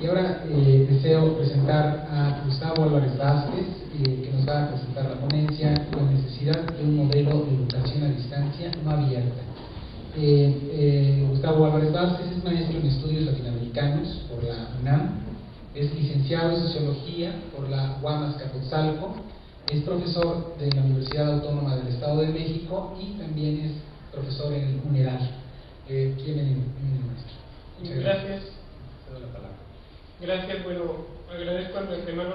Y ahora deseo presentar a Gustavo Álvarez Vázquez, que nos va a presentar la ponencia La necesidad de un modelo de educación a distancia no abierta. Gustavo Álvarez Vázquez es maestro en estudios latinoamericanos por la UNAM, es licenciado en sociología por la UAM Azcapotzalco, es profesor de la Universidad Autónoma del Estado de México y también es profesor en el UNEDAR. ¿Quién es el maestro? Muchas gracias. Cedo la palabra. Gracias, bueno, agradezco de antemano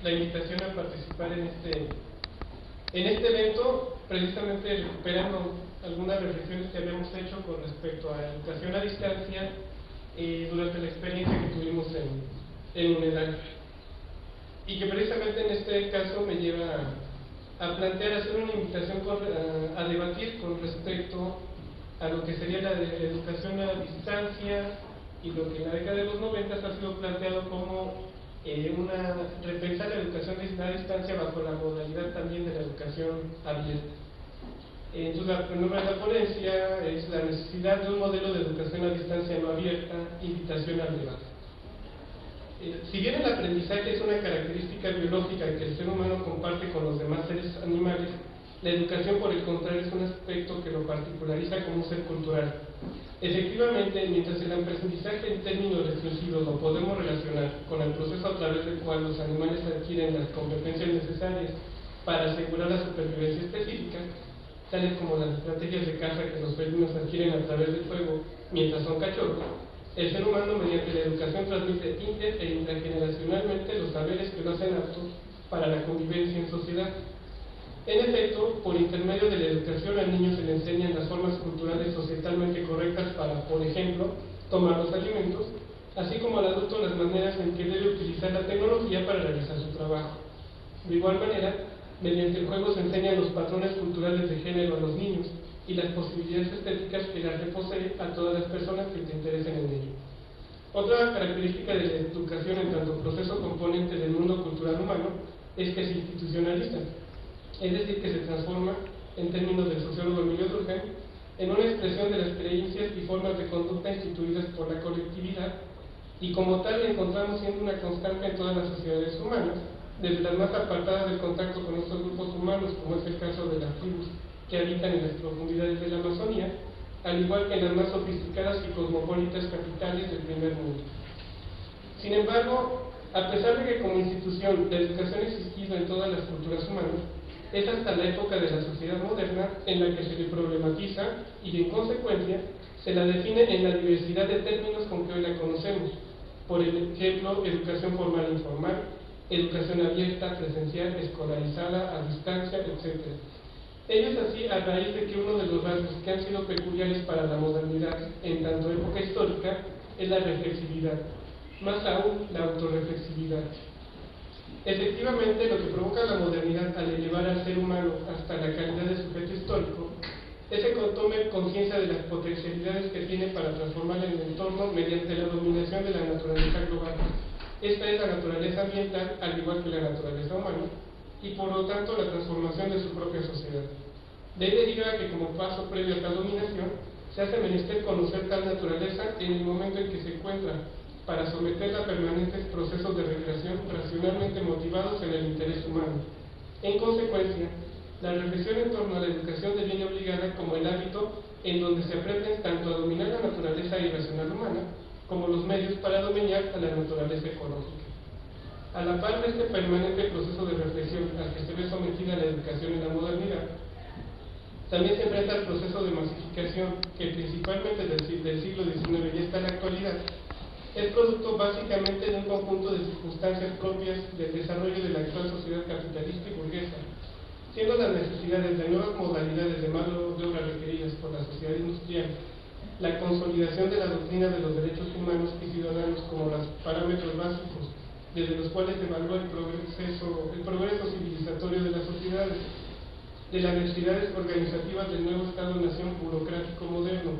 la invitación a participar en este evento, precisamente recuperando algunas reflexiones que habíamos hecho con respecto a educación a distancia durante la experiencia que tuvimos en UNEDAR. Y que precisamente en este caso me lleva a plantear, hacer una invitación a debatir con respecto a lo que sería la educación a distancia y lo que en la década de los 90 ha sido planteado como repensar la educación a distancia bajo la modalidad también de la educación abierta. Entonces, el nombre de la ponencia es La necesidad de un modelo de educación a distancia no abierta, invitación al debate. Si bien el aprendizaje es una característica biológica que el ser humano comparte con los demás seres animales, la educación, por el contrario, es un aspecto que lo particulariza como un ser cultural. Efectivamente, mientras el aprendizaje en términos restringidos lo podemos relacionar con el proceso a través del cual los animales adquieren las competencias necesarias para asegurar la supervivencia específica, tales como las estrategias de caza que los felinos adquieren a través del fuego mientras son cachorros, el ser humano mediante la educación transmite inter e intrageneracionalmente los saberes que lo hacen aptos para la convivencia en sociedad. En efecto, por intermedio de la educación al niño se le enseñan las formas culturales societalmente correctas para, por ejemplo, tomar los alimentos, así como al adulto las maneras en que debe utilizar la tecnología para realizar su trabajo. De igual manera, mediante el juego se enseñan los patrones culturales de género a los niños y las posibilidades estéticas que las posee a todas las personas que se interesen en ello. Otra característica de la educación en tanto proceso componente del mundo cultural humano es que se institucionaliza, es decir, que se transforma, en términos del sociólogo Emilio Durkheim, en una expresión de las creencias y formas de conducta instituidas por la colectividad, y como tal la encontramos siendo una constante en todas las sociedades humanas, desde las más apartadas del contacto con estos grupos humanos, como es el caso de las tribus que habitan en las profundidades de la Amazonía, al igual que en las más sofisticadas y cosmopolitas capitales del primer mundo. Sin embargo, a pesar de que como institución la educación ha existido en todas las culturas humanas, es hasta la época de la sociedad moderna en la que se le problematiza y, en consecuencia, se la define en la diversidad de términos con que hoy la conocemos. Por ejemplo, educación formal e informal, educación abierta, presencial, escolarizada, a distancia, etc. Ello es así a raíz de que uno de los rasgos que han sido peculiares para la modernidad en tanto época histórica es la reflexividad, más aún la autorreflexividad. Efectivamente, lo que provoca la modernidad al elevar al ser humano hasta la calidad de sujeto histórico es que tome conciencia de las potencialidades que tiene para transformar el entorno mediante la dominación de la naturaleza global. Esta es la naturaleza ambiental, al igual que la naturaleza humana, y por lo tanto la transformación de su propia sociedad. De ahí deriva que como paso previo a tal dominación, se hace menester conocer tal naturaleza en el momento en que se encuentra, para someterla a permanentes procesos de recreación racionalmente motivados en el interés humano. En consecuencia, la reflexión en torno a la educación deviene obligada como el hábito en donde se aprenden tanto a dominar la naturaleza irracional humana, como los medios para dominar a la naturaleza ecológica. A la par de este permanente proceso de reflexión al que se ve sometida la educación en la modernidad, también se enfrenta al proceso de masificación que principalmente del siglo XIX y hasta la actualidad es producto básicamente de un conjunto de circunstancias propias del desarrollo de la actual sociedad capitalista y burguesa, siendo las necesidades de nuevas modalidades de mano de obra requeridas por la sociedad industrial, la consolidación de la doctrina de los derechos humanos y ciudadanos como los parámetros básicos desde los cuales se evalúa el progreso civilizatorio de las sociedades, de las necesidades organizativas del nuevo Estado-nación burocrático moderno,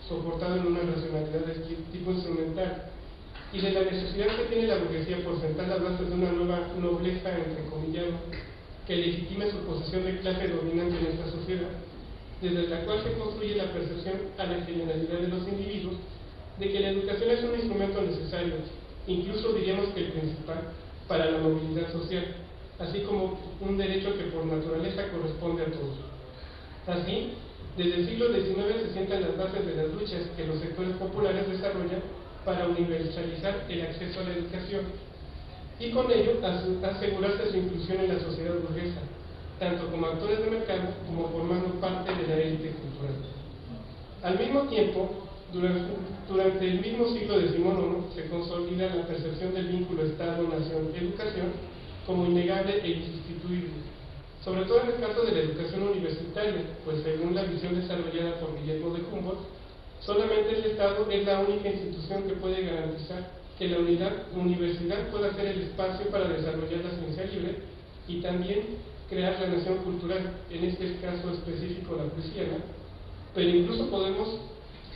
soportado en una racionalidad de tipo instrumental, y de la necesidad que tiene la burguesía por sentar las bases de una nueva nobleza, entrecomillado, que legitime su posición de clase dominante en esta sociedad, desde la cual se construye la percepción a la generalidad de los individuos de que la educación es un instrumento necesario, incluso diríamos que el principal, para la movilidad social, así como un derecho que por naturaleza corresponde a todos. Así, desde el siglo XIX se sientan las bases de las luchas que los sectores populares desarrollan para universalizar el acceso a la educación y con ello asegurarse su inclusión en la sociedad burguesa, tanto como actores de mercado como formando parte de la élite cultural. Al mismo tiempo, durante el mismo siglo XIX se consolida la percepción del vínculo Estado-Nación-Educación como innegable e insustituible, sobre todo en el caso de la educación universitaria, pues según la visión desarrollada por Guillermo de Humboldt, solamente el Estado es la única institución que puede garantizar que la universidad pueda ser el espacio para desarrollar la ciencia libre y también crear la nación cultural, en este caso específico la prusiana, pero incluso podemos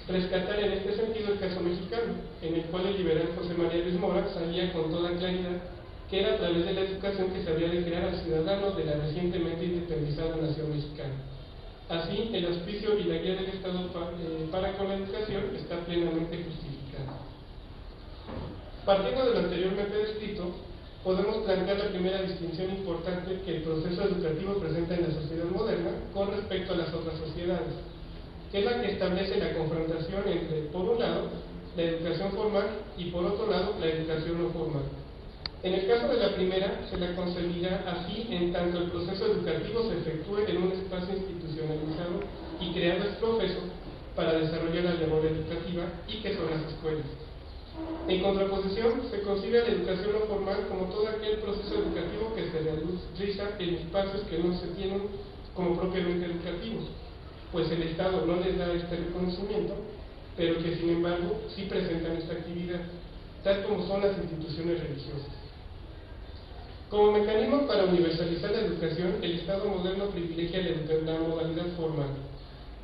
rescatar en este sentido el caso mexicano, en el cual el liberal José María Luis Mora sabía con toda claridad que era a través de la educación que se había de crear al ciudadano de la recientemente independizada nación mexicana. Así, el auspicio y la guía del Estado para con la educación está plenamente justificada. Partiendo de lo anteriormente descrito, podemos plantear la primera distinción importante que el proceso educativo presenta en la sociedad moderna con respecto a las otras sociedades, que es la que establece la confrontación entre, por un lado, la educación formal y, por otro lado, la educación no formal. En el caso de la primera, se la concebirá así en tanto el proceso educativo se efectúe en un espacio institucionalizado y creado ex profeso para desarrollar la labor educativa y que son las escuelas. En contraposición, se considera la educación no formal como todo aquel proceso educativo que se realiza en espacios que no se tienen como propiamente educativos, pues el Estado no les da este reconocimiento, pero que sin embargo sí presentan esta actividad, tal como son las instituciones religiosas. Como mecanismo para universalizar la educación, el Estado moderno privilegia la modalidad formal,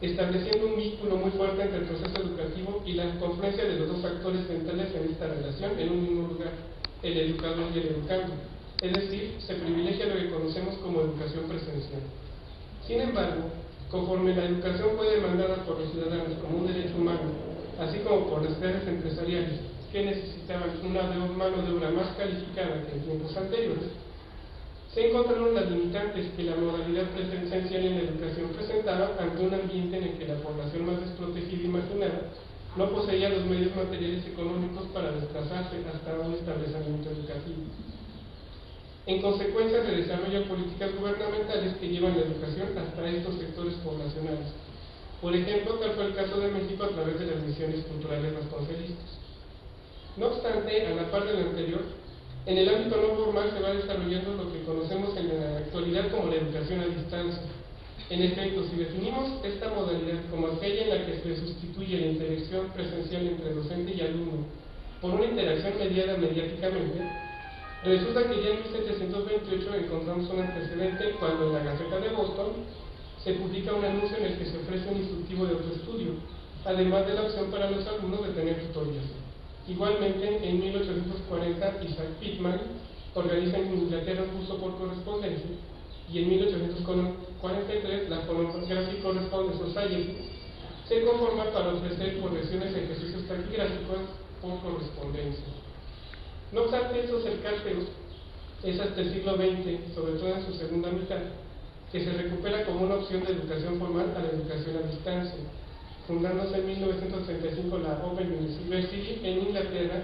estableciendo un vínculo muy fuerte entre el proceso educativo y la confluencia de los dos factores centrales en esta relación en un mismo lugar, el educador y el educando. Es decir, se privilegia lo que conocemos como educación presencial. Sin embargo, conforme la educación fue demandada por los ciudadanos como un derecho humano, así como por las clases empresariales que necesitaban una mano de obra más calificada que en tiempos anteriores, se encontraron las limitantes que la modalidad presencial en la educación presentaba ante un ambiente en el que la población más desprotegida y marginada no poseía los medios materiales económicos para desplazarse hasta un establecimiento educativo. En consecuencia, se desarrollan políticas gubernamentales que llevan la educación hasta estos sectores poblacionales. Por ejemplo, tal fue el caso de México a través de las misiones culturales vasconcelistas. No obstante, a la par de lo anterior, en el ámbito no formal se va desarrollando lo que conocemos en la actualidad como la educación a distancia. En efecto, si definimos esta modalidad como aquella en la que se sustituye la interacción presencial entre docente y alumno por una interacción mediada mediáticamente, resulta que ya en 1728 encontramos un antecedente cuando en la Gaceta de Boston se publica un anuncio en el que se ofrece un instructivo de autoestudio, además de la opción para los alumnos de tener tutorías. Igualmente, en 1840, Isaac Pitman organiza en Inglaterra un curso por correspondencia y en 1843 la Phonographic Correspondence Society se conforma para ofrecer correcciones de ejercicios taquigráficos por correspondencia. No obstante, estos cercáteos es hasta el siglo XX, sobre todo en su segunda mitad, que se recupera como una opción de educación formal a la educación a distancia, fundándose en 1935 la Open University en Inglaterra